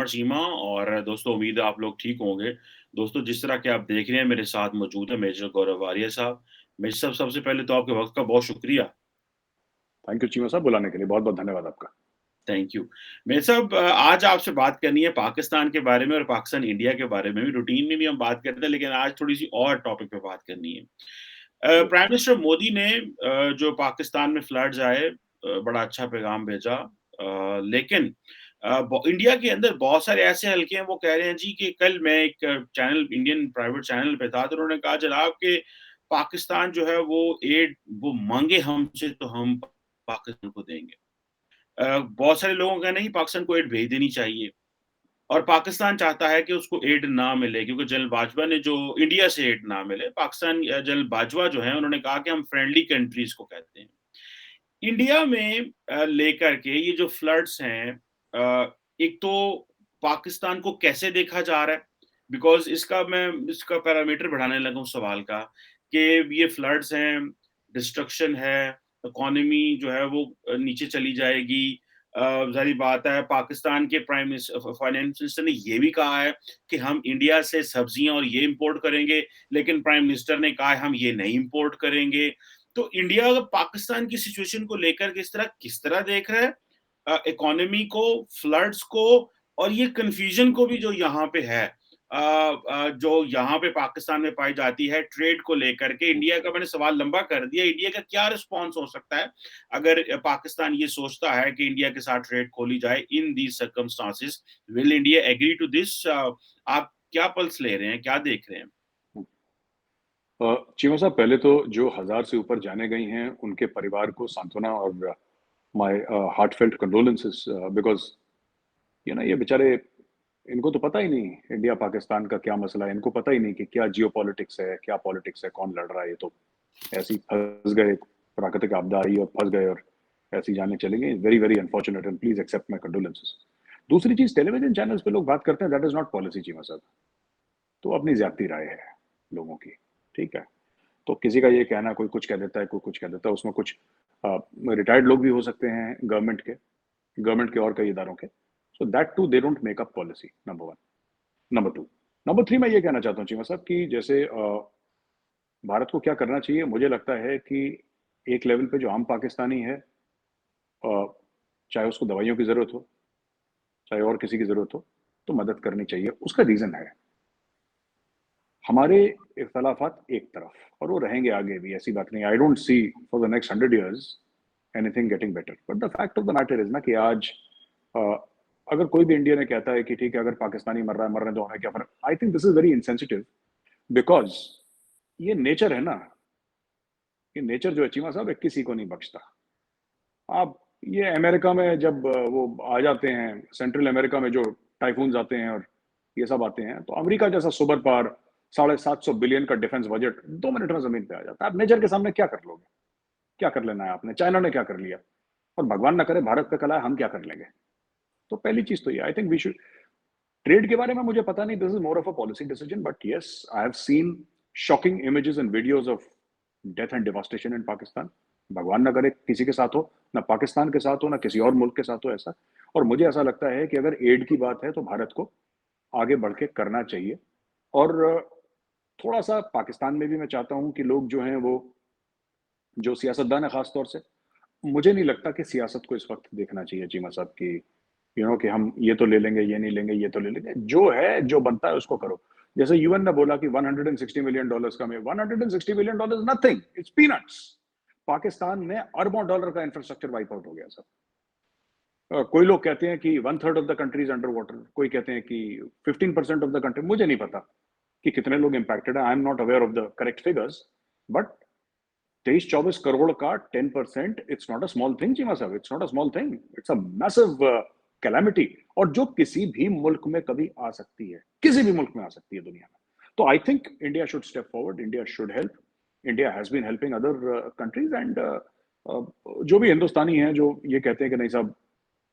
अमर सीमा और दोस्तों उम्मीद है आप लोग ठीक होंगे। दोस्तों जिस तरह के आप देख रहे हैं मेरे साथ मौजूद है मेजर गौरव आर्य साहब। मेजर साहब सबसे पहले तो आपके वक़्त का बहुत शुक्रिया। थैंक यू चीमा साहब, बुलाने के लिए बहुत बहुत धन्यवाद आपका। Thank you. मेजर साहब आज आपसे बात करनी है पाकिस्तान के बारे में और पाकिस्तान इंडिया के बारे में भी। रूटीन में भी हम बात करते हैं लेकिन आज थोड़ी-सी और टॉपिक पे बात करनी है। जी। प्राइम मिनिस्टर मोदी ने जो पाकिस्तान में फ्लड्स आए बड़ा अच्छा पैगाम भेजा। लेकिन इंडिया के अंदर बहुत सारे ऐसे हलके हैं वो कह रहे हैं जी कि कल मैं एक चैनल इंडियन प्राइवेट चैनल पे था तो उन्होंने कहा जनाब कि पाकिस्तान जो है वो एड वो मांगे हमसे तो हम पाकिस्तान को देंगे। बहुत सारे लोगों का कहना है कि पाकिस्तान को एड भेज देनी चाहिए और पाकिस्तान चाहता है कि उसको एड ना मिले क्योंकि जनरल बाजवा ने जो इंडिया से एड ना मिले पाकिस्तान जनरल बाजवा जो है उन्होंने कहा कि हम फ्रेंडली कंट्रीज को कहते हैं। इंडिया में लेकर के ये जो फ्लड्स हैं एक तो पाकिस्तान को कैसे देखा जा रहा है बिकॉज़ इसका पैरामीटर बढ़ाने लगा हूँ सवाल का कि ये फ्लड्स हैं, डिस्ट्रक्शन है, इकोनॉमी जो है वो नीचे चली जाएगी। ज़ाहिर बात है पाकिस्तान के फाइनेंस मिनिस्टर ने ये भी कहा है कि हम इंडिया से सब्जियाँ और ये इम्पोर्ट करेंगे, लेकिन प्राइम मिनिस्टर ने कहा है हम ये नहीं इम्पोर्ट करेंगे। तो इंडिया अगर पाकिस्तान की सिचुएशन को लेकर के किस तरह देख रहा है इकोनॉमी को, फ्लड्स को और ये कन्फ्यूजन को भी जो यहाँ पे है जो यहाँ पे पाकिस्तान में पाई जाती है ट्रेड को लेकर के इंडिया का मैंने सवाल लंबा कर दिया। इंडिया का क्या रिस्पॉन्स हो सकता है अगर पाकिस्तान ये सोचता है कि इंडिया के साथ ट्रेड खोली जाए in these circumstances. Will India agree to this? आप क्या पल्स ले रहे हैं, क्या देख रहे हैं? चीमा साहब, पहले तो जो 1000 से ऊपर जाने गई हैं उनके परिवार को सांत्वना और माय हार्टफेल्ट कंडोलेंसेस, बिकॉज ये बेचारे, इनको तो पता ही नहीं इंडिया पाकिस्तान का क्या मसला है। इनको पता ही नहीं कि क्या जियो पॉलिटिक्स है, क्या पॉलिटिक्स है, कौन लड़ रहा है। ये तो ऐसे ही फंस गए, प्राकृतिक आपदा आई और फंस गए और ऐसी जाने चले गए। Very very unfortunate and please accept my condolences. दूसरी चीज, टेलीविजन चैनल्स पे लोग बात करते हैं, that is not policy Cheema साहब। तो अपनी ज्यादती राय है लोगों की, ठीक है। तो किसी का ये कहना, कोई कुछ कह देता है, कोई कुछ कह देता है, उसमें कुछ रिटायर्ड लोग भी हो सकते हैं गवर्नमेंट के और कई इदारों के। So that to they don't make up policy, number one. Number two, number three, मैं ये कहना चाहता हूँ चीमा साहब कि जैसे भारत को क्या करना चाहिए। मुझे लगता है कि एक लेवल पे जो आम पाकिस्तानी है, चाहे उसको दवाइयों की जरूरत हो, चाहे और किसी की जरूरत हो, तो मदद करनी चाहिए। उसका रीजन है हमारे इख्तलाफात एक तरफ, और वो रहेंगे आगे भी, ऐसी बात नहीं। I don't see for the next 100 years anything getting better. But the fact of the matter is ना कि आज अ, अगर कोई भी इंडिया ने कहता है कि ठीक है, अगर पाकिस्तानी मर रहा है, मरने दो, हमें क्या फर्क। I think this is very insensitive, because ये नेचर है ना। ये नेचर जो है चीमा साहब, किसी को नहीं बख्शता। आप ये अमेरिका में जब वो आ जाते हैं, सेंट्रल अमेरिका में जो टाइफून्स आते हैं और ये सब आते हैं, तो अमेरिका जैसा सुपर पावर, 750 बिलियन का डिफेंस बजट 2 मिनट में जमीन पे आ जाता है। आप नेचर के सामने क्या कर लोगे? क्या कर लेना है आपने? चाइना ने क्या कर लिया? और भगवान ना करे भारत का कला है, हम क्या कर लेंगे? तो पहली चीज तो ये, I think we should. Trade के बारे में मुझे पता नहीं, this is more of a policy decision, but yes, I have seen shocking images and videos of death and devastation in Pakistan. भगवान ना करे किसी के साथ हो, ना पाकिस्तान के साथ हो, ना किसी और मुल्क के साथ हो ऐसा। और मुझे ऐसा लगता है कि अगर एड की बात है तो भारत को आगे बढ़ के करना चाहिए। और थोड़ा सा पाकिस्तान में भी मैं चाहता हूं कि लोग जो हैं वो, जो सियासतदान है खास तौर से, मुझे नहीं लगता कि सियासत को इस वक्त देखना चाहिए चीमा साहब की, कि हम ये तो ले लेंगे, ये नहीं लेंगे, ये तो ले लेंगे। जो है, जो बनता है उसको करो। जैसे यूएन ने बोला कि $160 मिलियन कम है। $160 million nothing, it's peanuts. Pakistan में अरबों डॉलर का इंफ्रास्ट्रक्चर वाइप आउट हो गया सर। कोई लोग कहते हैं कि 1/3 of the country is under water, कोई कहते हैं कि 15% ऑफ द कंट्री। मुझे नहीं पता कि कितने लोग इंपैक्टेड है, I am not aware of the correct figures. But 23-24 crore का 10%, it's not a small thing Cheema साहब, it's not a small thing, it's a massive calamity. और जो किसी भी मुल्क में कभी आ सकती है, किसी भी मुल्क में आ सकती है दुनिया में। तो I think India should step forward, India should help. India has been helping other countries and जो भी हिंदुस्तानी हैं जो ये कहते हैं कि नहीं साहब,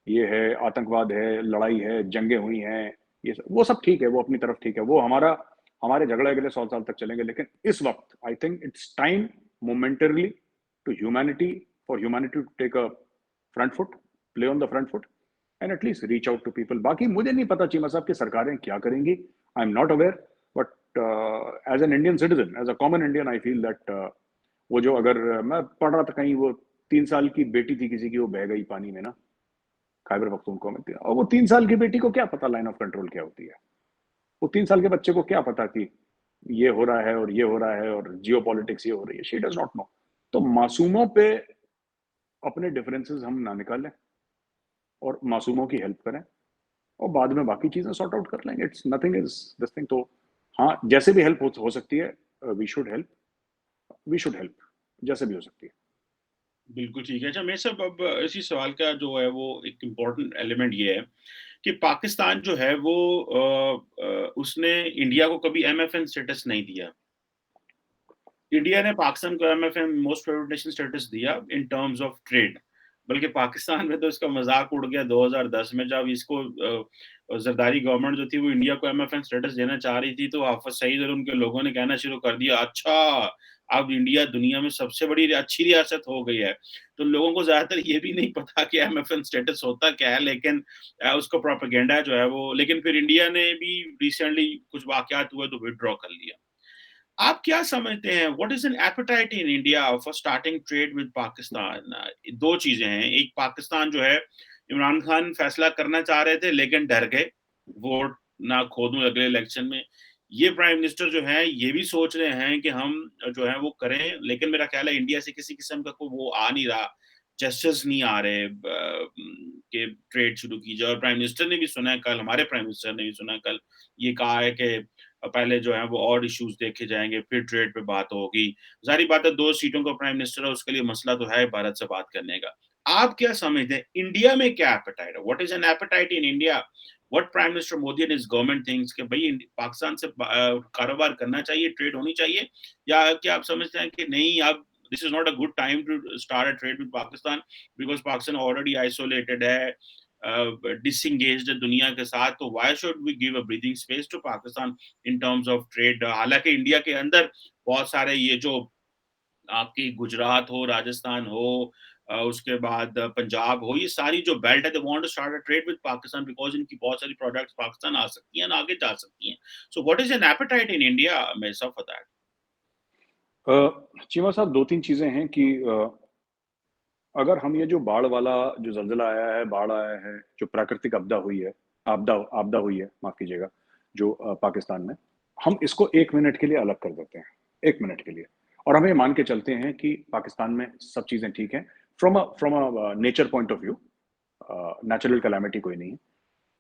ये है आतंकवाद है, लड़ाई है, जंगें हुई हैं, ये सब, वो सब ठीक है, वो अपनी तरफ ठीक है, वो हमारे झगड़े अगले 100 साल तक चलेंगे। लेकिन इस वक्त I think it's time momentarily to humanity, for humanity to take a front foot, play on the front foot, and at least reach out to people. बाकी मुझे नहीं पता चीमा साहब की सरकारें क्या करेंगी, I am not aware, but as an Indian citizen, as a common Indian, I feel that वो जो, अगर मैं पढ़ रहा था कहीं, वो 3 साल की बेटी थी किसी की, वो बह गई पानी में ना, खैबर पख्तूनख्वा में थी, और वो 3 साल की बेटी को क्या पता लाइन ऑफ कंट्रोल क्या होती है? वो 3 साल के बच्चे को क्या पता कि ये हो रहा है और ये हो रहा है और जियो पॉलिटिक्स ये हो रही है? She does not know. तो मासूमों पे अपने डिफरेंसेस हम ना निकालें और मासूमों की हेल्प करें, और बाद में बाकी चीजें सॉर्ट आउट कर लेंगे। It's nothing is this thing. तो हाँ, जैसे भी हेल्प हो सकती है, we should help, we should help जैसे भी हो सकती है। बिल्कुल ठीक है। अच्छा, मेरे साहब अब इसी सवाल का जो है वो एक इम्पोर्टेंट एलिमेंट ये है कि पाकिस्तान जो है वो उसने इंडिया को कभी एमएफएन स्टेटस नहीं दिया। इंडिया ने पाकिस्तान को MFN most favourite nation status दिया इन टर्म्स ऑफ ट्रेड। बल्कि पाकिस्तान में तो इसका मजाक उड़ गया 2010 में, जब इसको जरदारी गवर्नमेंट जो थी वो इंडिया को एमएफएन स्टेटस देना चाह रही थी, तो हाफिज सईद और उनके लोगों ने कहना शुरू कर दिया, अच्छा अब इंडिया दुनिया में सबसे बड़ी अच्छी रियासत हो गई है। तो लोगों को ज्यादातर ये भी नहीं पता कि एमएफएन स्टेटस होता क्या है, लेकिन उसको प्रोपेगेंडा जो है वो, लेकिन फिर इंडिया ने भी रिसेंटली कुछ वाकयात हुए तो विदड्रॉ कर लिया। आप क्या समझते हैं, what is an appetite in India for starting trade with Pakistan? दो चीजें हैं, एक पाकिस्तान जो है, इमरान खान फैसला करना चाह रहे थे लेकिन डर गए, वोट ना खो दूं अगले इलेक्शन में। ये प्राइम मिनिस्टर जो है ये भी सोच रहे हैं कि हम जो है वो करें, लेकिन मेरा ख्याल है इंडिया से किसी किस्म का कोई वो आ नहीं रहा, जेस्चर्स नहीं आ रहे कि ट्रेड शुरू की जाए। और प्राइम मिनिस्टर ने भी सुना है कल, हमारे प्राइम मिनिस्टर ने भी सुना है कल, ये कहा है कि पहले जो है वो और इश्यूज देखे जाएंगे, फिर ट्रेड पे बात होगी। जाहिर बात है 2 सीटों का प्राइम मिनिस्टर है, उसके लिए मसला तो है भारत से बात करने का। आप क्या समझते हैं इंडिया में क्या एपेटाइट है? What is an appetite in India? What prime minister Modi and his government thinks कि भाई पाकिस्तान से कारोबार करना चाहिए, ट्रेड होनी चाहिए, या क्या आप समझते हैं कि नहीं, अब this is not a good time to start a trade with Pakistan because Pakistan already isolated है, डिसंगेज्ड है दुनिया के साथ, तो why should we give a breathing space to Pakistan in terms of trade? हालांकि इंडिया के अंदर बहुत सारे ये जो आपकी गुजरात हो, राजस्थान हो, उसके बाद पंजाब हो, ये सारी जो बेल्ट है, they want to start a trade with Pakistan because इनकी बहुत सारी प्रोडक्ट्स पाकिस्तान आ सकती हैं, आगे जा सकती हैं। So what is an appetite in India मेसा फॉर दैट? चीमा साहब, 2-3 चीजें हैं कि अगर हम ये जो बाढ़ वाला जो जल्जला आया है, बाढ़ आया है, जो प्राकृतिक आपदा हुई है, आपदा आपदा हुई है, माफ कीजिएगा, जो पाकिस्तान में, हम इसको 1 मिनट के लिए अलग कर देते हैं, 1 मिनट के लिए, और हम ये मान के चलते हैं कि पाकिस्तान में सब चीजें ठीक हैं, from a nature point of view, natural calamity कोई नहीं है,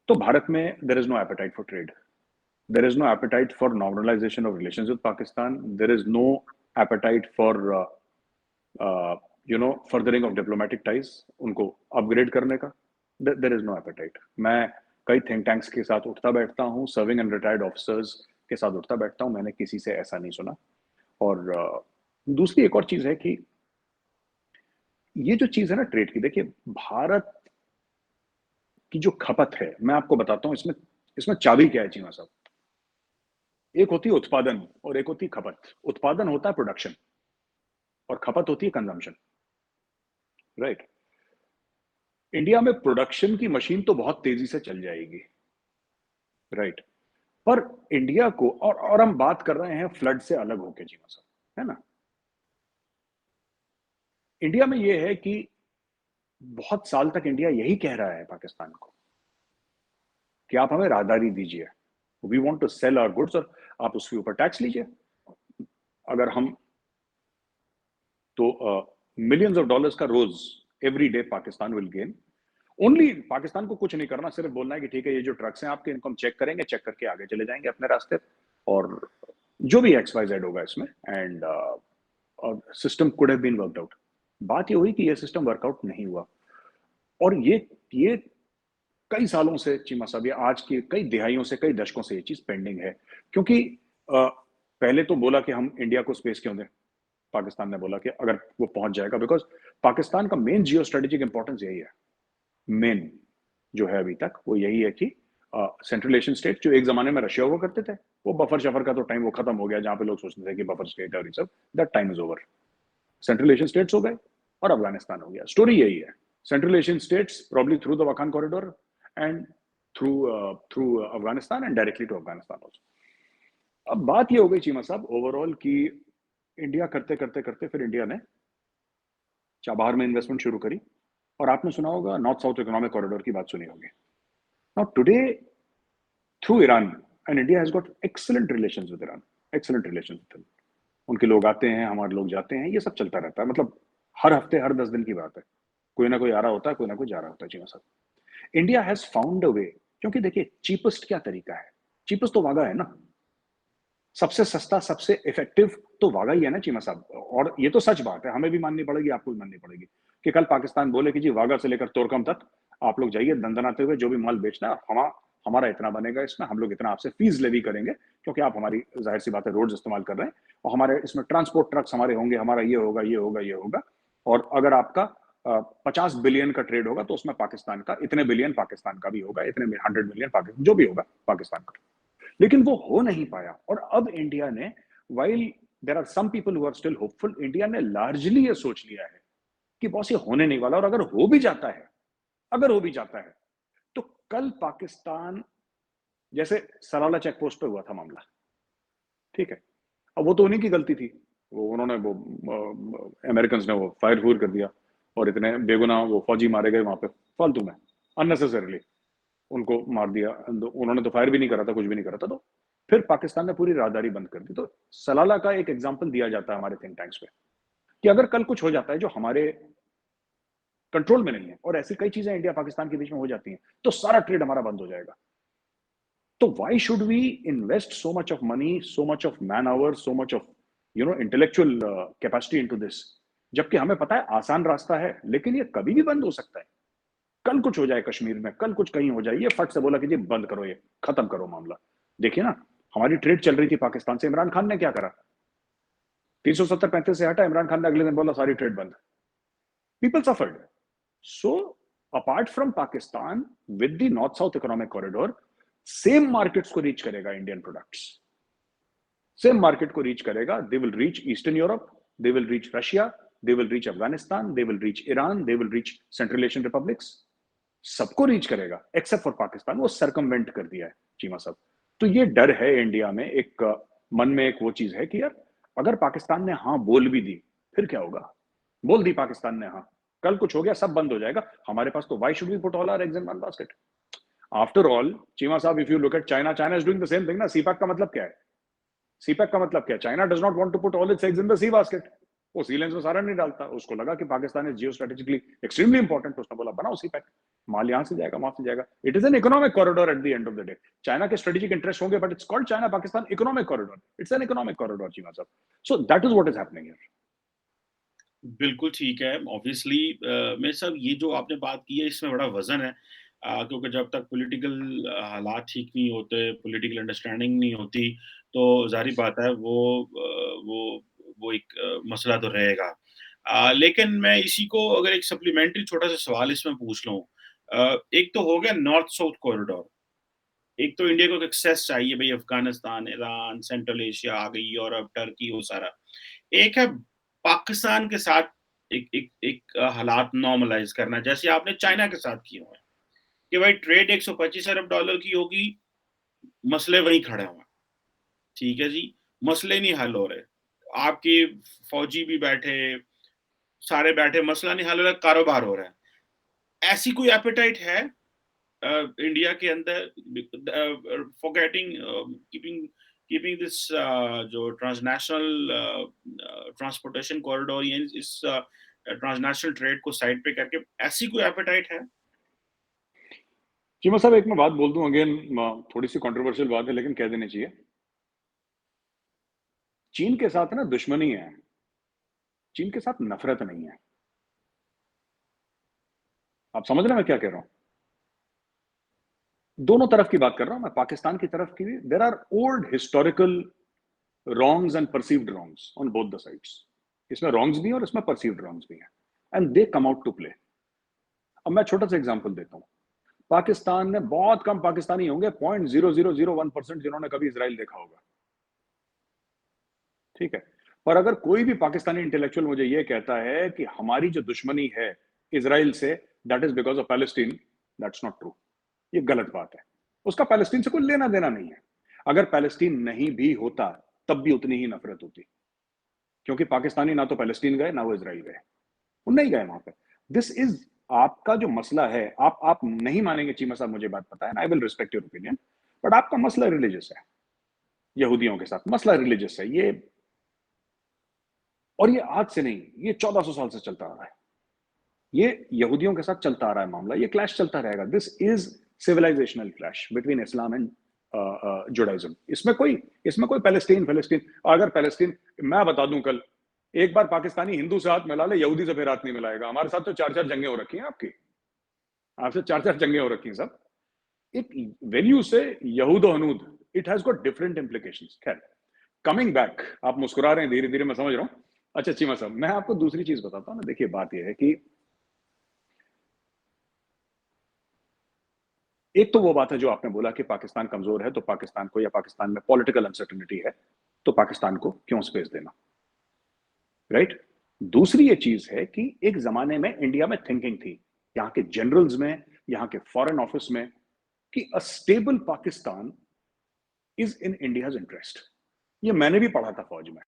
तो भारत में there is no appetite for trade, there is no appetite for normalisation of relations with Pakistan, there is no appetite for furthering of diplomatic ties, उनको upgrade करने का, देर is no apatite. मैं कई थिंक टैंक्स के साथ उठता बैठता हूँ, सर्विंग एंड रिटायर्ड ऑफिसर्स के साथ उठता बैठता हूँ, मैंने किसी से ऐसा नहीं सुना। और दूसरी एक और चीज है कि ये जो चीज है ना ट्रेड की, देखिए भारत की जो खपत है, मैं आपको बताता हूँ इसमें इसमें चाबी क्या है चीमा साहब। एक होती है उत्पादन और एक होती है खपत। उत्पादन होता है प्रोडक्शन और खपत होती है कंजम्पशन, राइट? इंडिया में प्रोडक्शन की मशीन तो बहुत तेजी से चल जाएगी, राइट? पर इंडिया को, और हम बात कर रहे हैं फ्लड से अलग होके जीवा साहब, है ना? इंडिया में यह है कि बहुत साल तक इंडिया यही कह रहा है पाकिस्तान को कि आप हमें राहदारी दीजिए, we want to sell our goods, और आप उसके ऊपर टैक्स लीजिए। अगर हम तो मिलियंस ऑफ डॉलर्स का रोज every day Pakistan will gain. Only Pakistan को कुछ नहीं करना, सिर्फ बोलना है कि ठीक है, ये जो ट्रक्स हैं आपके, इनको हम चेक करेंगे, चेक करके आगे चले जाएंगे अपने रास्ते, और जो भी XYZ होगा इसमें, and system could have been worked out. बात ये हुई कि ये सिस्टम वर्कआउट नहीं हुआ, और ये कई सालों से चीमा साहब, ये आज की कई दिहाइयों से, कई दशकों से ये चीज पेंडिंग है। क्योंकि पहले तो बोला कि हम इंडिया को स्पेस क्यों दें, पाकिस्तान ने बोला कि अगर वो पहुंच जाएगा, बिकॉज पाकिस्तान का मेन जियो स्ट्रेटेजिक इंपॉर्टेंस यही है, मेन जो है अभी तक वो यही है कि सेंट्रल एशियन स्टेट जो एक जमाने में रशिया हुआ करते थे, वो बफर शफर का तो टाइम वो खत्म हो गया, जहां पे लोग सोचते थे कि बफर स्टेट और ये सब, that time is over. Central Asian states हो गए और अफगानिस्तान हो गया, स्टोरी यही है। Central Asian states probably through the Wakhan corridor, and through Afghanistan and directly to Afghanistan also. अब बात ये हो गई चीमा साहब ओवरऑल कि इंडिया करते करते करते फिर इंडिया ने चाबहार में इन्वेस्टमेंट शुरू करी, और आपने सुना होगा नॉर्थ साउथ इकोनॉमिक कॉरिडोर की बात सुनी होगी. Now today through Iran, and India has got excellent relations with Iran, excellent relations with. उनके लोग आते हैं, हमारे लोग जाते हैं, ये सब चलता रहता है. मतलब हर हफ्ते हर 10 दिन की बात है, कोई ना कोई आ रहा होता है, कोई ना कोई जा रहा होता है. चीमा साहब इंडिया हैज फाउंड अ वे, क्योंकि देखिए चीपेस्ट क्या तरीका है, चीपेस्ट तो वागा है ना, सबसे सस्ता सबसे इफेक्टिव तो वागा ही है ना चीमा साहब. और ये तो सच बात है, हमें भी माननी पड़ेगी, आपको भी माननी पड़ेगी कि कल पाकिस्तान बोले कि जी वागा से लेकर तोरकम तक आप लोग जाइए दंदनाते हुए, जो भी माल बेचना है हमारा इतना बनेगा, इसमें हम लोग इतना आपसे फीस लेवी करेंगे, क्योंकि आप हमारी जाहिर सी बात है रोड्स इस्तेमाल कर रहे हैं, और हमारे इसमें ट्रांसपोर्ट ट्रक्स हमारे होंगे, हमारा ये होगा ये होगा ये होगा. और अगर आपका 50 बिलियन का ट्रेड होगा तो उसमें पाकिस्तान का इतने बिलियन पाकिस्तान का भी होगा, इतने 100 मिलियन पाकिस्तान जो भी होगा पाकिस्तान का. लेकिन वो हो नहीं पाया. और अब इंडिया ने, while there are some people who are still hopeful, India ने लार्जली ये सोच लिया है कि बॉस ये होने नहीं वाला, और अगर हो भी जाता है, अगर हो भी जाता है तो कल पाकिस्तान, जैसे सलाला चेक पोस्ट पे हुआ था मामला, ठीक है, अब वो तो उन्हीं की गलती थी, वो उन्होंने वो अमेरिकन ने वो फायर फूर कर दिया, और इतने बेगुनाह वो फौजी मारे गए वहां पे फालतू में, अननेसेसरीली उनको मार दिया. उन्होंने तो फायर भी नहीं करा था, कुछ भी नहीं करा था. तो फिर पाकिस्तान ने पूरी राहदारी बंद कर दी. तो सलाला का एक एग्जांपल दिया जाता है हमारे थिंक टैंक्स में कि अगर कल कुछ हो जाता है जो हमारे कंट्रोल में नहीं है, और ऐसी कई चीजें इंडिया पाकिस्तान के बीच में हो जाती हैं, तो सारा ट्रेड हमारा बंद हो जाएगा. तो why should we invest so much of money, so much of man hour, so much of intellectual capacity into this, जबकि हमें पता है आसान रास्ता है, लेकिन ये कभी भी बंद हो सकता है. कल कुछ हो जाए कश्मीर में, कल कुछ कहीं हो जाए, ये फट से बोला कि जी बंद करो, ये खत्म करो मामला. देखिए ना, हमारी ट्रेड चल रही थी पाकिस्तान से, इमरान खान ने क्या करा, 370-35 से हटा, इमरान खान ने अगले दिन बोला सारी ट्रेड बंद. People suffered. So apart from Pakistan, with the north south economic corridor, same markets को रीच करेगा इंडियन प्रोडक्ट्स, सेम मार्केट को रीच करेगा. They will reach eastern Europe, they will reach Russia, they will reach Afghanistan, they will reach Iran, they will reach central Asian republics. सबको reach करेगा except for Pakistan, वो circumvent कर दिया है चीमा साहब. तो ये डर है इंडिया में, एक मन में एक वो चीज है कि यार अगर पाकिस्तान ने हाँ बोल भी दी, फिर क्या होगा. बोल दी पाकिस्तान ने हाँ, कल कुछ हो गया सब बंद हो जाएगा हमारे पास, तो why should we put all our eggs in one basket. After all Cheema साहब, if you look at China, China is doing the same thing ना. सीपैक का मतलब क्या है, सीपैक का मतलब क्या है, China does not want to put all its eggs in the C basket. वो सी लेंस में सारा नहीं डालता, उसको लगा कि Pakistan is Jio strategically extremely important, उसने बोला बनाओ सीपैक, माल यहां से जाएगा वहां से जाएगा. It is an economic corridor at the end of the day. China के स्ट्रेटेजिक इंटरेस्ट होंगे, but it's called China Pakistan economic corridor. It's an economic corridor Cheema साहब. So that is what is happening here. बिल्कुल ठीक है. Obviously मेरे साहब ये जो आपने बात की है इसमें बड़ा वजन है, क्योंकि जब तक पॉलिटिकल हालात ठीक नहीं होते, पॉलिटिकल अंडरस्टैंडिंग नहीं होती, तो जाहिर बात है वो एक मसला तो रहेगा. लेकिन मैं इसी को अगर एक सप्लीमेंट्री छोटा सा सवाल इसमें पूछ लूं, एक तो हो गया नॉर्थ साउथ कॉरिडोर, एक तो इंडिया को एक्सेस चाहिए भाई, अफगानिस्तान, ईरान, सेंट्रल एशिया आ गई, यूरोप, टर्की, वो सारा. एक है पाकिस्तान के साथ एक हालात नॉर्मलाइज करना, जैसे आपने चाइना के साथ किए हुए हैं कि भाई ट्रेड 125 अरब डॉलर की होगी, मसले वहीं खड़े हुए. ठीक है जी, मसले नहीं हल हो रहे, आपके फौजी भी बैठे, सारे बैठे, मसला नहीं हल हो रहा, कारोबार हो रहा है. ऐसी कोई एपेटाइट है इंडिया के अंदर for getting keeping keeping this जो ट्रांसनेशनल ट्रांसपोर्टेशन कॉरिडोर, या इस ट्रांसनेशनल ट्रेड को साइड पे करके, ऐसी कोई एपेटाइट है? चीमा साहब एक मैं बात बोल दूं, अगेन थोड़ी सी कंट्रोवर्शियल बात है लेकिन कह देनी चाहिए. चीन के साथ ना दुश्मनी है, चीन के साथ नफरत नहीं है. आप समझ रहे हैं मैं क्या कह रहा हूं. दोनों तरफ की बात कर रहा हूं मैं, पाकिस्तान की तरफ की भी. There are old historical wrongs and perceived wrongs on both the sides. इसमें wrongs भी हैं और इसमें perceived wrongs भी हैं, and they come out to play. अब मैं छोटा सा एग्जांपल देता हूं. पाकिस्तान में बहुत कम पाकिस्तानी होंगे, 0.0001% जिन्होंने कभी इजराइल देखा होगा, ठीक है. पर अगर कोई भी पाकिस्तानी इंटेलेक्चुअल मुझे ये कहता है कि हमारी जो दुश्मनी है इजराइल से, that is because of Palestine, that's not true. ये गलत बात है। उसका पैलेस्टीन से कोई लेना देना नहीं है। अगर पैलेस्टीन नहीं भी होता तब भी उतनी ही नफरत होती, क्योंकि पाकिस्तानी ना तो पैलेस्टीन गए ना वो इजराइल गए, वो नहीं गए वहां पे। दिस इज आपका जो मसला है, आप नहीं मानेंगे चीमा साहब, मुझे बात पता है, I will respect your opinion, but आपका मसला रिलीजियस है, यहूदियों के साथ मसला रिलीजियस है ये। और ये आज से नहीं, ये 1400 साल से चलता आ रहा है, ये यहूदियों के साथ चलता आ रहा है मामला, ये क्लैश चलता रहेगा। This is civilisational clash between Islam and Judaism. इसमें कोई पैलेस्टीन फलस्तीन, अगर पैलेस्टीन, मैं बता दूं, कल एक बार पाकिस्तानी हिंदू से हाथ मिला ले, यहूदी से फिर हाथ नहीं मिलाएगा। हमारे साथ तो 4-4 जंगें हो रखी हैं आपकी, आपसे 4-4 जंगें हो रखी हैं सब। एक वेन यू से यहूद हनूद, it has got different implications. खैर, कमिंग बैक, आप मुस्कुरा रहे हैं धीरे धीरे, मैं समझ रहा हूं। अच्छा चीमा साहब, मैं आपको दूसरी चीज बताता हूँ ना। देखिए बात यह है कि एक तो वो बात है जो आपने बोला कि पाकिस्तान कमजोर है, तो पाकिस्तान को, या पाकिस्तान में पॉलिटिकल अनसर्टेनिटी है, तो पाकिस्तान को क्यों स्पेस देना, राइट? दूसरी ये चीज है कि एक जमाने में इंडिया में थिंकिंग थी, यहाँ के जनरल्स में, यहाँ के फॉरेन ऑफिस में, कि a stable Pakistan is in India's interest. ये मैंने भी पढ़ा था फौज में,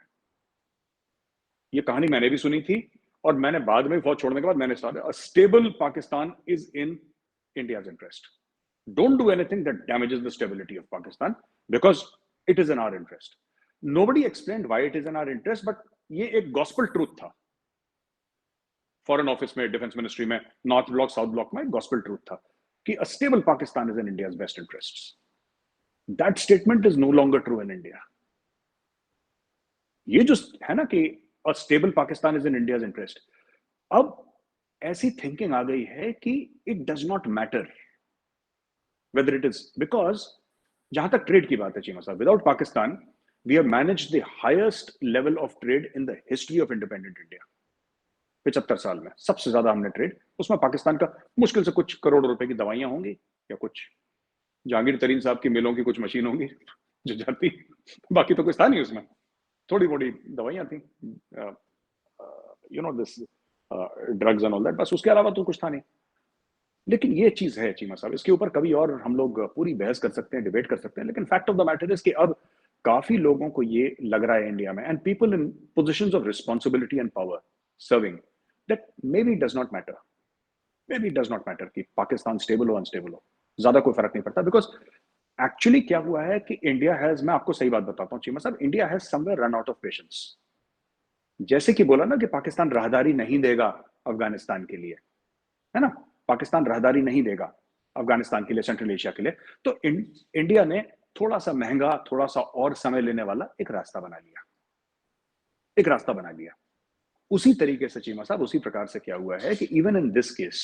ये कहानी मैंने भी सुनी थी, और मैंने बाद में फौज छोड़ने के बाद मैंने start, a stable Pakistan is in India's interest. Don't do anything that damages the stability of Pakistan, because it is in our interest. Nobody explained why it is in our interest, but ये एक gospel truth था। Foreign office में, defence ministry में, north block south block में gospel truth था कि a stable Pakistan is in India's best interests. That statement is no longer true in India. ये जो है ना कि a stable Pakistan is in India's interest, अब ऐसी थिंकिंग आ गई है कि it does not matter whether it is, because जहां तक ट्रेड की बात है Cheema sahab, without Pakistan we have managed the highest level of trade in the history of independent India. 75 साल में सबसे ज्यादा हमने ट्रेड, उसमें पाकिस्तान का मुश्किल से कुछ करोड़ रुपए की दवाइयां होंगी, या कुछ जहांगीर तरीन साहब की मिलों की कुछ मशीन होंगी जो जाती, बाकी तो कुछ था नहीं उसमें, थोड़ी मोड़ी दवाइयां थी, you know this drugs and all that, बस उसके अलावा तो कुछ था नहीं। लेकिन ये चीज है चीमा साहब, इसके ऊपर कभी और हम लोग पूरी बहस कर सकते हैं, डिबेट कर सकते हैं, लेकिन fact of the matter is कि अब काफी लोगों को ये लग रहा है इंडिया में, and people in positions of responsibility and power serving, that may be does not matter, may be does not matter कि पाकिस्तान स्टेबल हो अनस्टेबल हो, ज्यादा कोई फर्क नहीं पड़ता। बिकॉज एक्चुअली क्या हुआ है कि इंडिया हैज, मैं आपको सही बात बताता हूँ चीमा साहब, India has somewhere run out of patience. जैसे कि बोला ना कि पाकिस्तान राहदारी नहीं देगा अफगानिस्तान के लिए, है ना, पाकिस्तान राहदारी नहीं देगा अफगानिस्तान के लिए, सेंट्रल एशिया के लिए, तो इंडिया ने थोड़ा सा महंगा, थोड़ा सा और समय लेने वाला एक रास्ता बना लिया, एक रास्ता बना लिया। उसी तरीके से चीमा साहब, उसी प्रकार से क्या हुआ है कि even in this case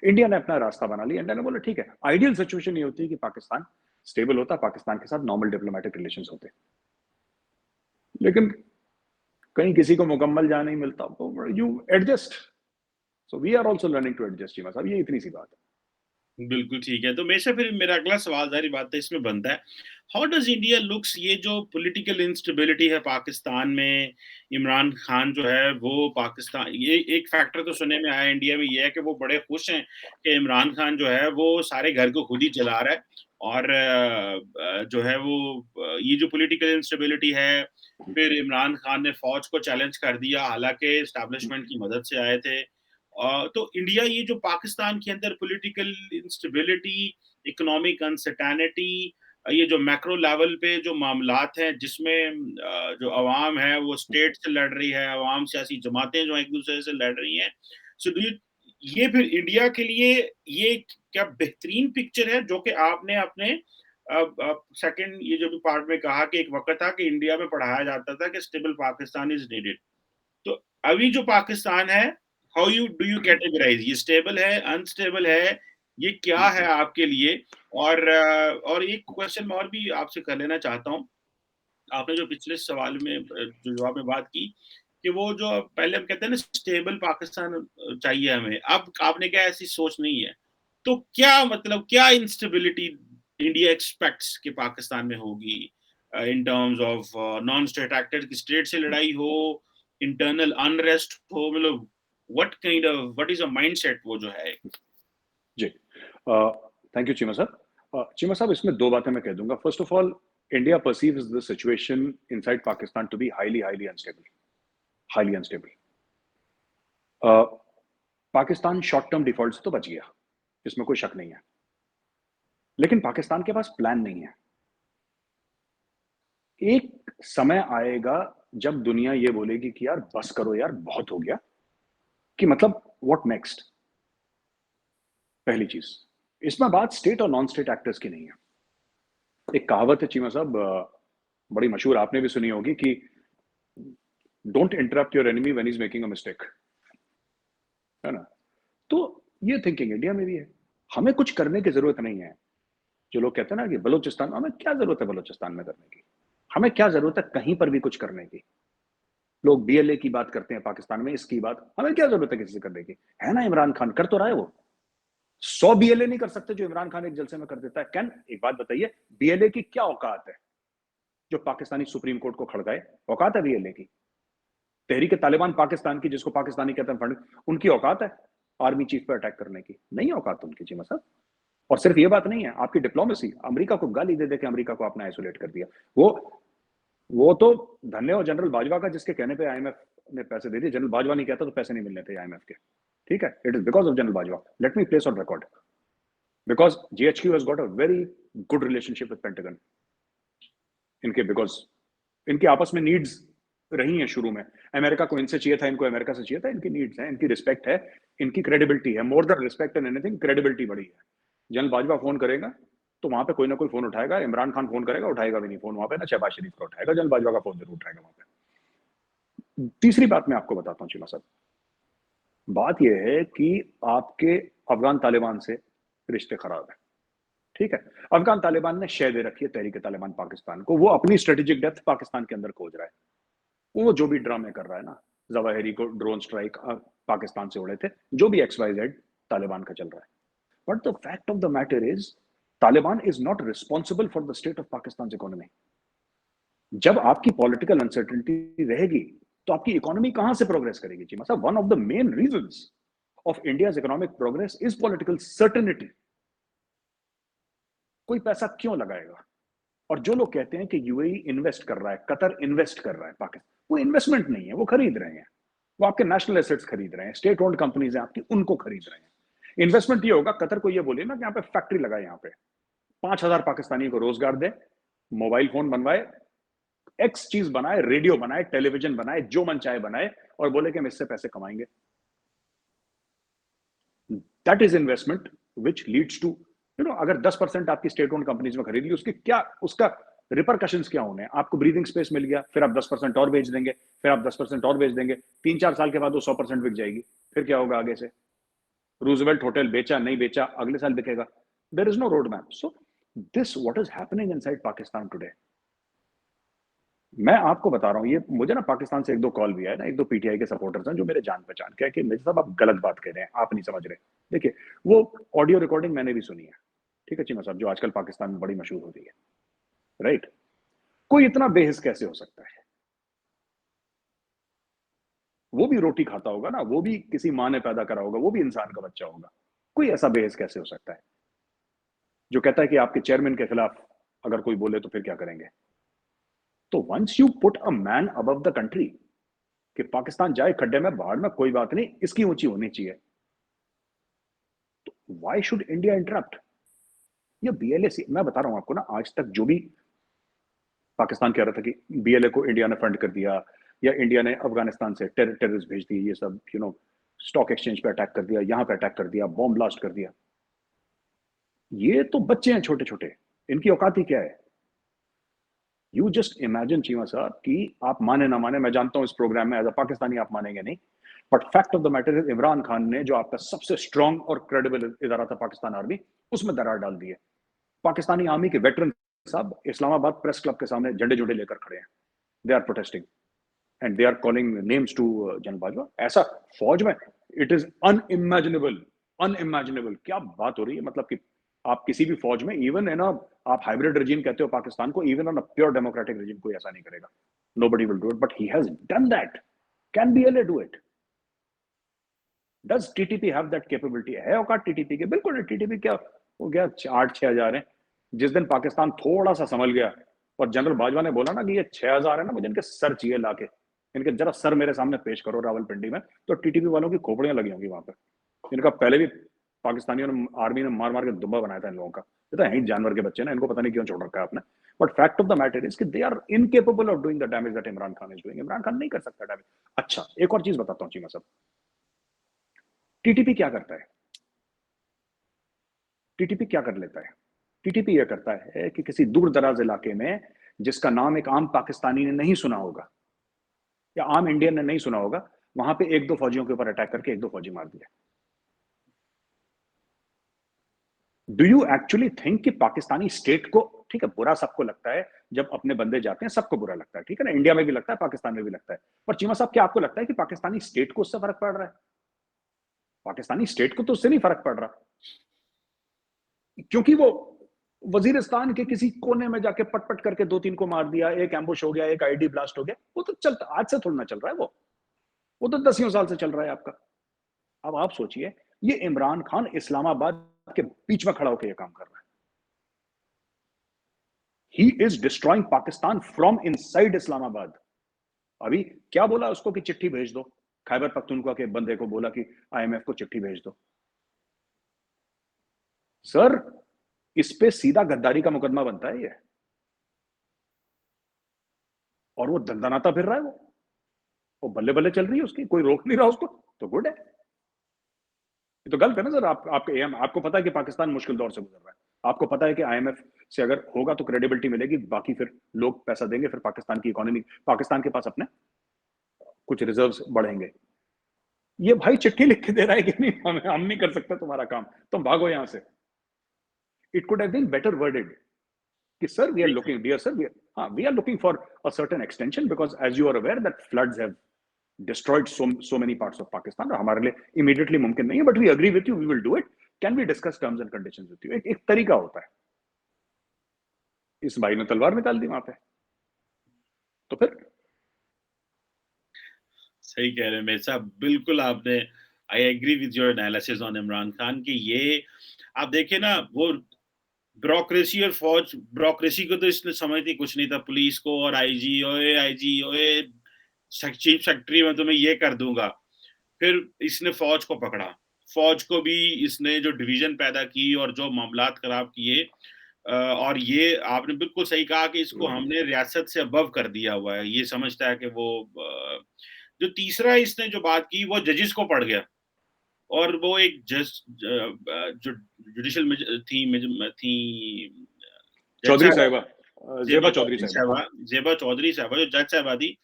India ने अपना रास्ता बना लिया। इंडिया ने बोला ठीक है, आइडियल सिचुएशन ये होती है कि पाकिस्तान स्टेबल होता, पाकिस्तान के साथ नॉर्मल डिप्लोमेटिक रिलेशंस होते, लेकिन कहीं किसी को मुकम्मल जहां नहीं मिलता तो you adjust. So we are also learning to adjust Cheema sahab, ये इतनी सी बात है। बिल्कुल ठीक है। तो मेरे से फिर मेरा अगला सवाल ज़ाहिर बात है इसमें बनता है, हाउ डज़ इंडिया लुक्स, ये जो पॉलिटिकल इंस्टेबिलिटी है पाकिस्तान में, इमरान खान जो है वो पाकिस्तान, ये एक फैक्टर तो सुनने में आया इंडिया में, ये है कि वो बड़े खुश हैं कि इमरान खान जो है वो सारे घर को खुद ही चला रहा है, और जो है वो ये जो पॉलिटिकल इंस्टेबिलिटी है, फिर इमरान खान ने फ़ौज को चैलेंज कर दिया, हालाँकि एस्टेब्लिशमेंट की मदद से आए थे। तो इंडिया, ये जो पाकिस्तान के अंदर पॉलिटिकल इंस्टेबिलिटी, इकोनॉमिक अनसर्टेनिटी, ये जो मैक्रो लेवल पे जो मामलात हैं जिसमें जो अवाम है वो स्टेट से लड़ रही है, अवाम सियासी जमातें जो एक दूसरे से लड़ रही हैं, सो डू यू, ये फिर इंडिया के लिए ये क्या बेहतरीन पिक्चर है जो कि आपने अपने सेकंड ये जो भी पार्ट में कहा कि एक वक्त था कि इंडिया में पढ़ाया जाता था कि स्टेबल पाकिस्तान इज नीडेड, तो अभी जो पाकिस्तान है, how you do you categorise, ये स्टेबल है, अनस्टेबल है, ये क्या है आपके लिए? और एक क्वेश्चन मैं और भी आपसे कर लेना चाहता हूँ। आपने जो पिछले सवाल में जो जवाब में बात की कि वो जो पहले हम कहते हैं ना स्टेबल पाकिस्तान चाहिए हमें, अब आपने क्या ऐसी सोच नहीं है। तो क्या मतलब क्या इंस्टेबिलिटी इंडिया एक्सपेक्ट्स कि पाकिस्तान में होगी, इन terms of non state actor की स्टेट से लड़ाई हो, इंटरनल अनरेस्ट हो, मतलब what kind of what is a mindset वो जो है? जी, थैंक यू चीमा साहब। चीमा साहब, इसमें दो बातें मैं कह दूंगा। First of all, India perceives the situation inside Pakistan to be highly highly unstable, highly unstable. Pakistan short term default से तो बच गया, इसमें कोई शक नहीं है, लेकिन पाकिस्तान के पास प्लान नहीं है। एक समय आएगा जब दुनिया ये बोलेगी कि यार बस करो यार, बहुत हो गया, कि मतलब व्हाट नेक्स्ट। पहली चीज, इसमें बात स्टेट और नॉन स्टेट एक्टर्स की नहीं है। एक कहावत है चीमा साहब, बड़ी मशहूर, आपने भी सुनी होगी, कि don't interrupt your enemy when is making a mistake, है ना। तो ये थिंकिंग इंडिया में भी है। हमें कुछ करने की जरूरत नहीं है। जो लोग कहते हैं ना कि बलूचिस्तान, हमें क्या जरूरत है बलूचिस्तान में करने की, हमें क्या जरूरत है कहीं पर भी कुछ करने की। लोग बीएलए की बात करते हैं पाकिस्तान में, इसकी बात, हमें क्या जरूरत है किसी से करने की, है ना। इमरान खान कर तो रहा है, वो 100 बीएलए नहीं कर सकते जो इमरान खान एक जलसे में कर देता है। कैन, एक बात बताइए, बीएलए की क्या औकात है जो पाकिस्तानी सुप्रीम कोर्ट को खड़काए? औकात है बीएलए की? तहरीक तालिबान पाकिस्तान की, जिसको पाकिस्तानी कहते हैं फंड, उनकी औकात है आर्मी चीफ पर अटैक करने की? नहीं औकात उनकी चीमा साहब। और सिर्फ ये बात नहीं है, आपकी डिप्लोमेसी, अमेरिका को गाली दे दे के अमेरिका को आपने आइसोलेट कर दिया। वो तो धन्य हो जनरल बाजवा का, जिसके कहने पे आईएमएफ ने पैसे दे दिए। जनरल बाजवा नहीं कहता तो पैसे नहीं मिलने थे आईएमएफ के, ठीक है। It is because of general Bajwa. Let me place on record, because GHQ has got a very good relationship with pentagon. इनके बिकॉज इनकी आपस में नीड्स रही हैं शुरू में। अमेरिका को इनसे चाहिए था, इनको अमेरिका से चाहिए था। इनकी नीड्स हैं, इनकी रिस्पेक्ट है, इनकी क्रेडिबिलिटी है। More than respect and anything, credibility बड़ी है। जनरल बाजवा फोन करेगा तो वहां पे कोई ना कोई फोन उठाएगा। इमरान खान फोन करेगा, उठाएगा भी नहीं फोन वहां पे ना, शहबाज शरीफ का उठाएगा, जनरल बाजवा का फोन जरूर उठाएगा वहां पे। तीसरी बात मैं आपको बताता हूँ चीमा साहब, बात यह है कि आपके अफगान तालिबान से रिश्ते खराब है, ठीक है। अफगान तालिबान ने शय दे रखी है तहरीक तालिबान पाकिस्तान को। वो अपनी स्ट्रेटेजिक डेप्थ पाकिस्तान के अंदर खोज रहा है। वो जो भी ड्रामे कर रहा है ना, जवाहिरी को ड्रोन स्ट्राइक पाकिस्तान से उड़े थे, जो भी XYZ तालिबान का चल रहा है। But the fact of the matter is, Taliban is not responsible for the state of Pakistan economy. जब आपकी पॉलिटिकल अनसर्टेनिटी रहेगी तो आपकी इकोनॉमी कहां से प्रोग्रेस करेगी जी? मतलब one of the main reasons of India's economic progress is political certainty. कोई पैसा क्यों लगाएगा? और जो लोग कहते हैं कि यूएई इन्वेस्ट कर रहा है, कतर इन्वेस्ट कर रहा है पाकिस्तान, वो इन्वेस्टमेंट नहीं है, वो खरीद रहे हैं। वो आपके नेशनल एसेट्स खरीद रहे हैं, स्टेट ओन्ड कंपनीज हैं आपकी, उनको खरीद रहे हैं। इन्वेस्टमेंट ये होगा, कतर को ये बोले ना कि यहाँ पे फैक्ट्री लगाए, यहाँ पे 5,000 पाकिस्तानी को रोजगार दे, मोबाइल फोन बनवाए, एक्स चीज बनाए, रेडियो बनाए, टेलीविजन बनाए, जो मन चाहे बनाए, और बोले कि हम इससे पैसे कमाएंगे। That is investment which leads to, अगर 10% आपकी स्टेट ओन कंपनीज में खरीद ली, उसकी क्या, उसका रिपरकशंस क्या होने? आपको ब्रीदिंग स्पेस मिल गया, फिर आप 10% और बेच देंगे, फिर आप 10% और बेच देंगे, 3-4 साल के बाद वो 100% बिक जाएगी। फिर क्या होगा आगे से? रूजवेल्ट होटल बेचा, नहीं बेचा, अगले साल बिकेगा। There is no road map. So this what is happening inside Pakistan today. मैं आपको बता रहा हूँ, ये मुझे ना पाकिस्तान से 1-2 कॉल भी आए ना, 1-2 पीटीआई के सपोर्टर्स हैं जो मेरे जान पहचान के हैं कि मिर्जा साहब आप गलत बात कह रहे हैं, आप नहीं समझ रहे। देखिए, वो ऑडियो रिकॉर्डिंग मैंने भी सुनी है, ठीक है चीमा साहब, जो आजकल पाकिस्तान में बड़ी मशहूर हो रही है, राइट। कोई इतना बेहिस कैसे हो सकता है? वो भी रोटी खाता होगा ना, वो भी किसी माँ ने पैदा करा होगा, वो भी इंसान का बच्चा होगा। कोई ऐसा बेहिस कैसे हो सकता है जो कहता है कि आपके चेयरमैन के खिलाफ अगर कोई बोले तो फिर क्या करेंगे? तो once you put a man above the country, कि पाकिस्तान जाए खड्डे में, बाहर में, कोई बात नहीं, इसकी ऊंची होनी चाहिए, तो व्हाई शुड इंडिया इंटरप्ट? ये बीएलए से मैं बता रहा हूं आपको ना, आज तक जो भी पाकिस्तान कह रहा था कि बीएलए को इंडिया ने फंड कर दिया, या इंडिया ने अफगानिस्तान से टेररिस्ट भेज दिए, ये सब स्टॉक एक्सचेंज पे अटैक कर दिया, यहां पे अटैक कर दिया, बॉम्ब ब्लास्ट कर दिया, ये तो बच्चे हैं छोटे छोटे, इनकी औकात ही क्या है? यू जस्ट इमेजिन चीमा साहब, कि आप माने ना माने, मैं जानता हूं इस प्रोग्राम में एज अ पाकिस्तानी आप मानेंगे नहीं, but fact of the matter is, Imran Khan ने जो आपका सबसे स्ट्रांग और क्रेडिबल इदारा था पाकिस्तान आर्मी, उसमें दरार डाल दी है। पाकिस्तानी आर्मी के वेटरन साहब इस्लामाबाद प्रेस क्लब के सामने झंडे झुंडे लेकर खड़े हैं, they are protesting and they are calling names to general Bajwa. ऐसा फौज में, इट इज अनइमेजिनेबल, अनइमेजिनेबल। क्या बात हो रही है? मतलब कि आप किसी भी फौज में, इवन है ना, आप हाइब्रिड रेजिम कहते हो पाकिस्तान को, even on a pure democratic regime कोई ऐसा नहीं करेगा। Nobody will do it, but he has done that. Can BLA do it? Does TTP have that capability? है औकात टीटीपी के? बिल्कुल। टीटीपी क्या वो गया 8-6 हज़ार है। जिस दिन पाकिस्तान थोड़ा सा संभल गया और जनरल बाजवा ने बोला ना कि ये 6 हज़ार है ना, मुझे इनके सर चाहिए लाके, इनके जरा सर मेरे सामने पेश करो रावलपिंडी में, तो टीटीपी वालों की खोपड़ियां लगी होंगी वहां पे। इनका पहले भी पाकिस्तानियों ने, आर्मी ने मार मार के दुब्बा बनाया था इन लोगों का। ये तो यही जानवर के बच्चे ना, इनको पता नहीं क्यों छोड़ रखा है आपने। But fact of the matter is कि they are incapable of doing the damage that Imran Khan is doing. Imran Khan नहीं कर सकता डैमेज। अच्छा, एक और चीज बताता हूँ चीमा साहब, टीटीपी क्या करता है? टीटीपी क्या कर लेता है? टीटीपी यह करता है कि किसी दूर दराज इलाके में, जिसका नाम एक आम पाकिस्तानी ने नहीं सुना होगा या आम इंडियन ने नहीं सुना होगा, वहां पे एक दो फौजियों के ऊपर अटैक करके एक दो फौजी मार दिया। डू यू एक्चुअली थिंक कि पाकिस्तानी स्टेट को, ठीक है बुरा सबको लगता है जब अपने बंदे जाते हैं, सबको बुरा लगता है, ठीक है ना, इंडिया में भी लगता है, पाकिस्तान में भी लगता है, पर चीमा साहब क्या आपको लगता है कि पाकिस्तानी स्टेट को उससे फर्क पड़ रहा है? पाकिस्तानी स्टेट को तो उससे नहीं फर्क पड़ रहा, क्योंकि वो वजीरिस्तान के किसी कोने में जाके पट करके दो तीन को मार दिया, एक एम्बुश हो गया, एक आईडी ब्लास्ट हो गया, वो तो चलता, आज से थोड़ा ना चल रहा है, वो तो दसियों साल से चल रहा है आपका। अब आप सोचिए, ये इमरान खान इस्लामाबाद के बीच में खड़ा होकर ये काम कर रहा है। He is destroying Pakistan from inside Islamabad. अभी क्या बोला उसको कि चिट्ठी भेज दो, खैबर पख्तूनख्वा के बंदे को बोला कि आईएमएफ को चिट्ठी भेज दो। सर, इस पे सीधा गद्दारी का मुकदमा बनता है ये, और वो दंदनाता फिर रहा है, वो बल्ले बल्ले चल रही है उसकी, कोई रोक नहीं रहा उसको, तो गुड है। ये तो गलत है ना सर। आपको पता है कि पाकिस्तान मुश्किल दौर से गुजर रहा है, आपको पता है कि आईएमएफ से अगर होगा तो क्रेडिबिलिटी मिलेगी, बाकी फिर लोग पैसा देंगे, फिर पाकिस्तान की इकोनॉमी, पाकिस्तान के पास अपने कुछ रिजर्व्स बढ़ेंगे। ये भाई चिट्ठी लिख के दे रहा है कि नहीं, हम नहीं कर सकते तुम्हारा काम, तुम भागो यहां से। It could have been better worded कि sir we are looking, dear sir, we are looking for a certain extension because as you are aware that floods have destroyed so many parts of Pakistan, और हमारे लिए immediately मुमकिन नहीं है, but we agree with you, we will do it, can we discuss terms and conditions with you. एक तरीका होता है। इस भाई ने तलवार निकाल दी वहां पे, तो फिर सही कह रहे हैं मेरे साहब, बिल्कुल आपने, I agree with your analysis on Imran Khan की। ये आप देखिए ना, वो ब्यूरोक्रेसी और फौज, ब्यूरोक्रेसी को तो इसने समझती कुछ नहीं था, पुलिस को, और आईजी ओए चीफ सेक्रेटरी मैं तुम्हें ये कर दूंगा। फिर इसने फौज को पकड़ा, फौज को भी इसने जो डिवीजन पैदा की और जो मामलात खराब किए, और ये आपने बिल्कुल सही कहा कि इसको हमने रियासत से अबव कर दिया हुआ है। ये समझता है कि वो जो तीसरा इसने जो बात की वो जजेस को पड़ गया, और वो एक जज जो जुडिशियल थी जज चौधरी साहबा, साहिबा, जेबा चौधरी साहिबा। जेबा चौधरी साहबा जो जज साहबा थी,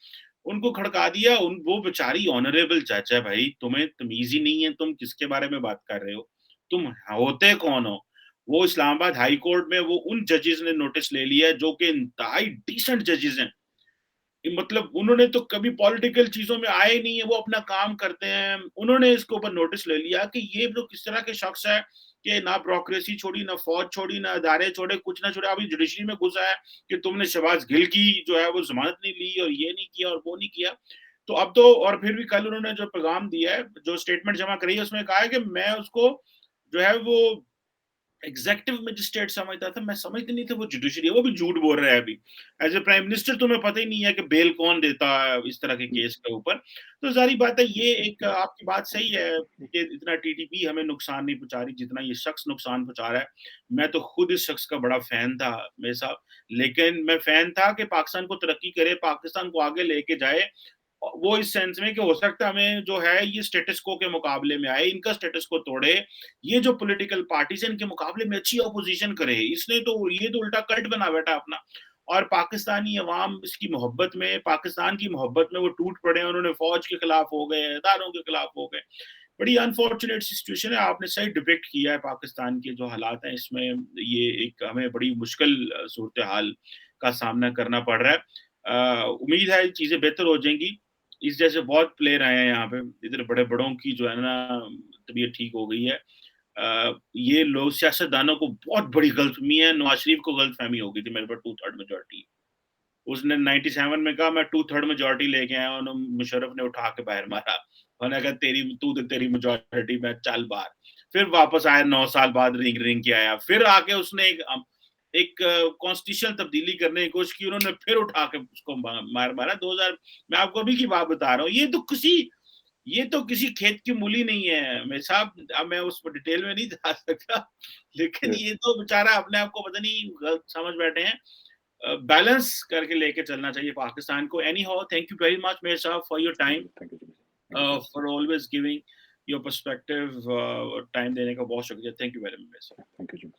उनको खड़का दिया। उन वो बेचारी ऑनरेबल जज है भाई, तुम्हें तमीज ही नहीं है, तुम किसके बारे में बात कर रहे हो, तुम होते कौन हो? वो इस्लामाबाद हाई कोर्ट में वो उन जजेस ने नोटिस ले लिया जो कि इंतहाई डिसेंट जजेस हैं। मतलब उन्होंने तो कभी पॉलिटिकल चीजों में आए नहीं है, वो अपना काम करते हैं। उन्होंने इसके ऊपर नोटिस ले लिया कि ये लोग किस तरह के शख्स है कि ना ब्यूरोक्रेसी छोड़ी, ना फौज छोड़ी, ना अदारे छोड़े, कुछ ना छोड़े, अभी जुडिशरी में घुसा है कि तुमने शहबाज गिल की जो है वो जमानत नहीं ली और ये नहीं किया और वो नहीं किया। तो अब तो, और फिर भी कल उन्होंने जो पैगाम दिया है, जो स्टेटमेंट जमा करी है, उसमें कहा है कि मैं उसको जो है वो एग्जेक्टिव मजिस्ट्रेट समझता था, मैं समझते नहीं था वो जुडिशरी है। वो भी झूठ बोल रहा है अभी। एज ए प्राइम मिनिस्टर तुम्हें पता ही नहीं है कि बेल कौन देता है इस तरह के केस के ऊपर। तो जारी बात है, ये एक आपकी बात सही है कि इतना टीटीपी हमें नुकसान नहीं पहुंचा रही जितना ये शख्स नुकसान पहुंचा रहा है। मैं तो खुद इस शख्स का बड़ा फैन था मेरे साहब, लेकिन मैं फैन था कि पाकिस्तान को तरक्की करे, पाकिस्तान को आगे लेके जाए, वो इस सेंस में कि हो सकता है हमें जो है ये स्टेटस को के मुकाबले में आए, इनका स्टेटस को तोड़े, ये जो पॉलिटिकल पार्टीज है इनके मुकाबले में अच्छी ऑपोजिशन करे। इसने तो ये तो उल्टा कल्ट बना बैठा अपना, और पाकिस्तानी अवाम इसकी मोहब्बत में, पाकिस्तान की मोहब्बत में वो टूट पड़े, उन्होंने फौज के खिलाफ हो गए, इदारों के खिलाफ हो गए। बड़ी अनफॉर्चुनेट सिचुएशन है। आपने सही डिपिक्ट किया है पाकिस्तान के जो हालात हैं इसमें। ये एक हमें बड़ी मुश्किल सूरत हाल का सामना करना पड़ रहा है। उम्मीद है चीजें बेहतर हो जाएंगी। इस जैसे बहुत प्लेयर आए हैं यहाँ पे, इधर बड़े बड़ों की जो है ना तबीयत ठीक हो गई है। ये लोग सियासतदानों को बहुत बड़ी गलतफहमी है। नवाज शरीफ को गलतफहमी हो गई थी मेरे पर 2/3 मेजोरिटी। उसने 97 में कहा मैं 2/3 मेजोरिटी लेके आया, उन्होंने मुशर्रफ ने उठा के बाहर मारा। उन्होंने कहा तेरी मेजोरिटी में चल बाहर। फिर वापस आया 9 साल बाद रिंग के आया, फिर आके उसने एक कॉन्स्टिट्यूशनल तब्दीली करने की कोशिश की, उन्होंने फिर उठा के उसको मार मारा 2000। मैं आपको अभी की बात बता रहा हूँ, ये तो किसी खेत की मूली नहीं है मेरे साहब। अब मैं उस पर डिटेल में नहीं जा सकता, लेकिन Yes. ये तो बेचारा अपने आप को पता नहीं गलत समझ बैठे हैं। बैलेंस करके लेके चलना चाहिए पाकिस्तान को। Anyhow, thank you very much mayor साहब for your time, Thank you, Jimmy. Thank you, sir. For always giving your perspective. Time देने का बहुत शुक्रिया। Thank you very much. Thank you, Jimmy.